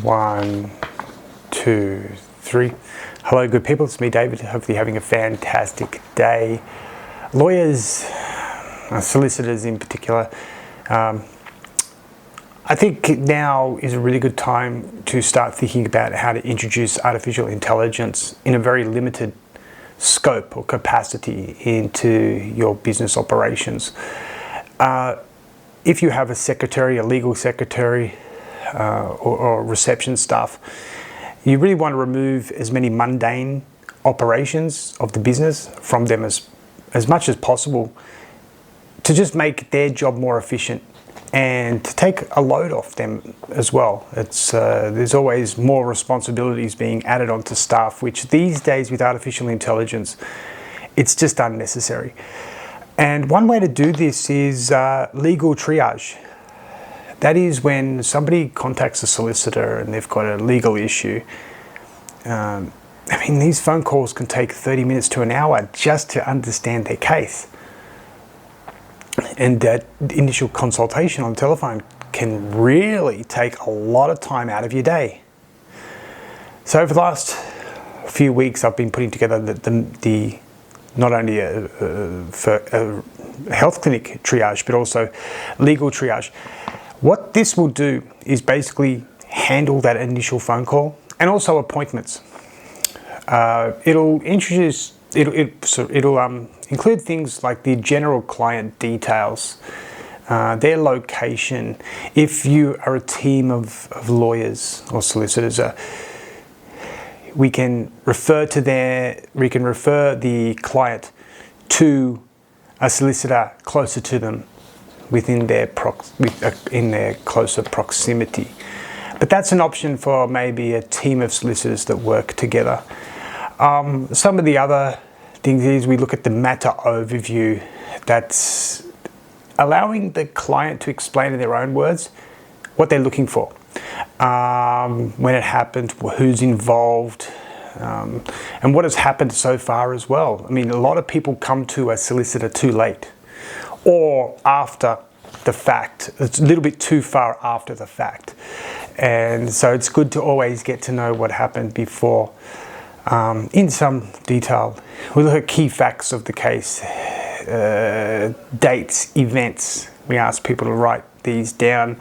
1, 2, 3. Hello, good people. It's me, David. Hopefully having a fantastic day. Lawyers, solicitors in particular, I think now is a really good time to start thinking about how to introduce artificial intelligence in a very limited scope or capacity into your business operations. If you have a secretary, a legal secretary, or reception staff, you really want to remove as many mundane operations of the business from them as much as possible to just make their job more efficient and to take a load off them as well. There's always more responsibilities being added onto staff, which these days with artificial intelligence, it's just unnecessary. And one way to do this is legal triage. That is when somebody contacts a solicitor and they've got a legal issue. These phone calls can take 30 minutes to an hour just to understand their case. And that initial consultation on the telephone can really take a lot of time out of your day. So over the last few weeks, I've been putting together the not only for a health clinic triage, but also legal triage. What this will do is basically handle that initial phone call and also appointments. It'll include things like the general client details, their location. If you are a team of lawyers or solicitors, we can refer the client to a solicitor closer to them in their closer proximity. But that's an option for maybe a team of solicitors that work together. Some of the other things is we look at the matter overview. That's allowing the client to explain in their own words what they're looking for, when it happened, who's involved, and what has happened so far as well. A lot of people come to a solicitor too late or after the fact. It's a little bit too far after the fact. And so it's good to always get to know what happened before. In some detail, we look at key facts of the case, dates, events. We ask people to write these down.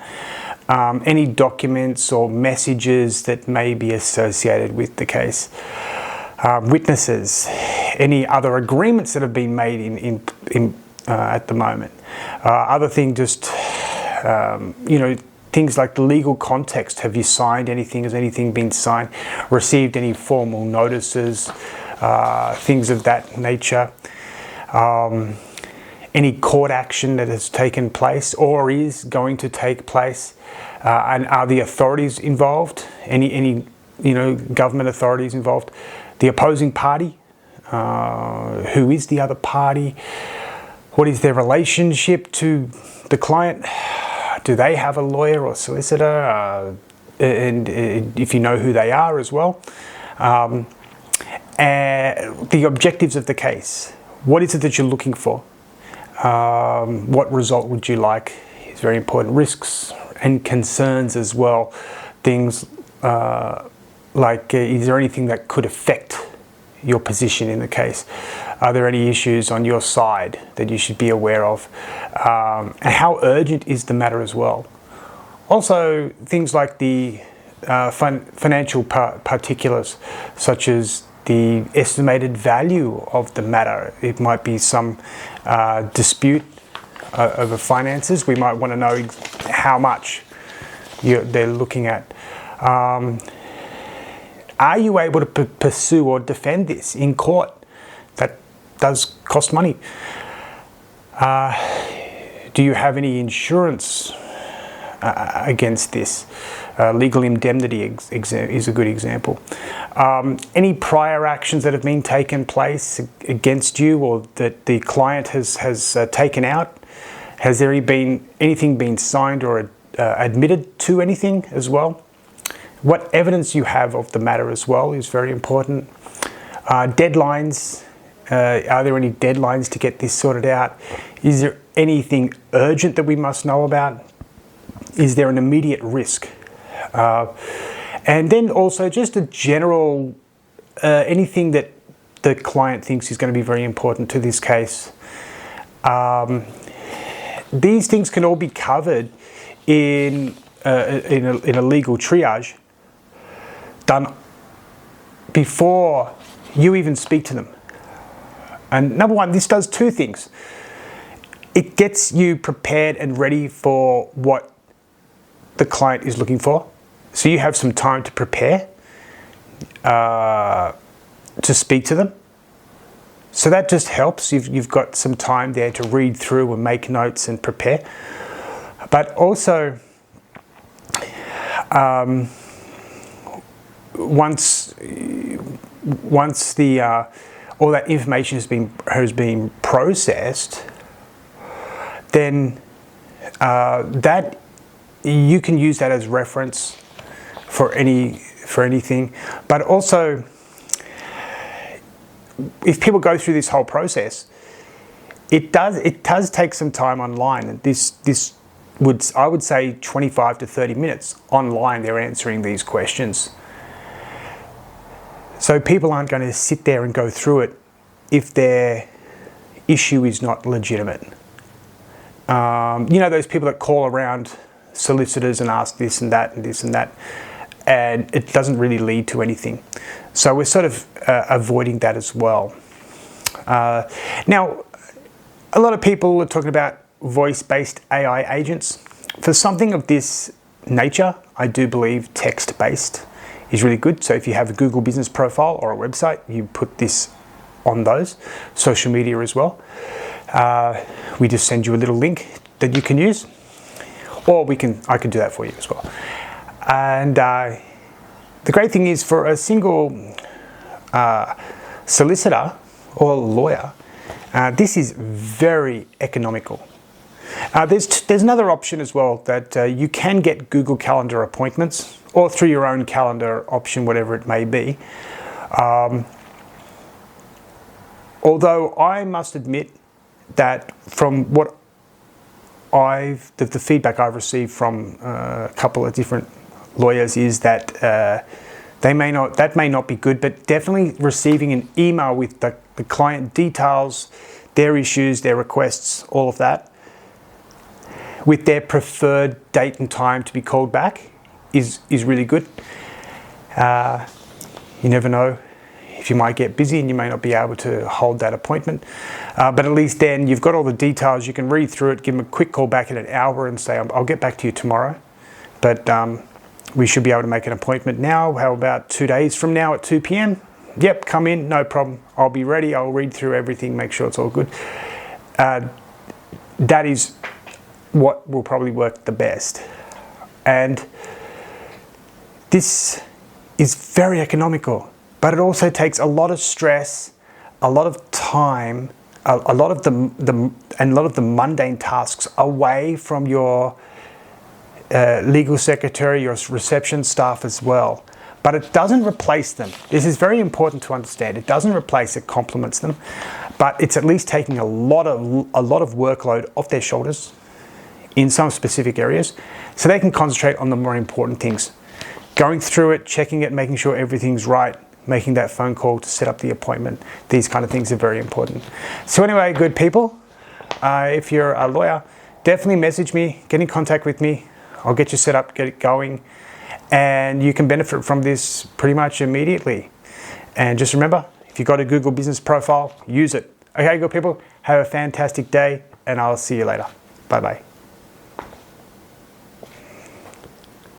Any documents or messages that may be associated with the case. Witnesses, any other agreements that have been made in at the moment. Other thing, things like the legal context. Have you signed anything? Has anything been signed? Received any formal notices? Things of that nature. Any court action that has taken place or is going to take place, and are the authorities involved? Any government authorities involved? The opposing party. Who is the other party? What is their relationship to the client? Do they have a lawyer or solicitor? And if you know who they are as well. And the objectives of the case. What is it that you're looking for? What result would you like? It's very important. Risks and concerns as well. Things like, is there anything that could affect your position in the case? Are there any issues on your side that you should be aware of? And how urgent is the matter as well? Also, things like the financial particulars, such as the estimated value of the matter. It might be some dispute over finances. We might want to know how much they're looking at. Are you able to pursue or defend this in court? That does cost money. Do you have any insurance against this? Legal indemnity is a good example. Any prior actions that have been taken place against you or that the client has taken out? Has there been anything been signed or admitted to anything as well? What evidence you have of the matter as well is very important. Deadlines. Are there any deadlines to get this sorted out? Is there anything urgent that we must know about? Is there an immediate risk? And then also just a general, anything that the client thinks is going to be very important to this case. These things can all be covered in a legal triage done before you even speak to them. And number one, this does two things. It gets you prepared and ready for what the client is looking for. So you have some time to prepare to speak to them. So that just helps. You've got some time there to read through and make notes and prepare. But also, once the all that information has been processed, then that you can use that as reference for anything. But also, if people go through this whole process, it does take some time online. And I would say 25 to 30 minutes online they're answering these questions. So people aren't going to sit there and go through it if their issue is not legitimate. You know, those people that call around solicitors and ask this and that and this and that, and it doesn't really lead to anything. So we're sort of avoiding that as well. Now, a lot of people are talking about voice-based AI agents. For something of this nature, I do believe text-based is really good. So if you have a Google business profile or a website, you put this on those. Social media as well. We just send you a little link that you can use, or I can do that for you as well. And the great thing is, for a single solicitor or lawyer, this is very economical. There's another option as well, that you can get Google Calendar appointments, or through your own calendar option, whatever it may be. Although I must admit that from what the feedback I've received from a couple of different lawyers is that that may not be good, but definitely receiving an email with the client details, their issues, their requests, all of that, with their preferred date and time to be called back is really good. You never know if you might get busy and you may not be able to hold that appointment. But at least then you've got all the details. You can read through it, give them a quick call back in an hour and say, I'll get back to you tomorrow. But we should be able to make an appointment now. How about 2 days from now at 2 p.m? Yep, come in, no problem. I'll be ready. I'll read through everything, make sure it's all good. That is what will probably work the best. And this is very economical, but it also takes a lot of stress, a lot of time, a lot of the mundane tasks away from your legal secretary, your reception staff as well. But it doesn't replace them. This is very important to understand. It doesn't replace, it complements them, but it's at least taking a lot of workload off their shoulders in some specific areas, so they can concentrate on the more important things. Going through it, checking it, making sure everything's right, making that phone call to set up the appointment. These kind of things are very important. So anyway, good people, if you're a lawyer, definitely message me, get in contact with me. I'll get you set up, get it going, and you can benefit from this pretty much immediately. And just remember, if you've got a Google business profile, use it. Okay, good people, have a fantastic day, and I'll see you later. Bye-bye.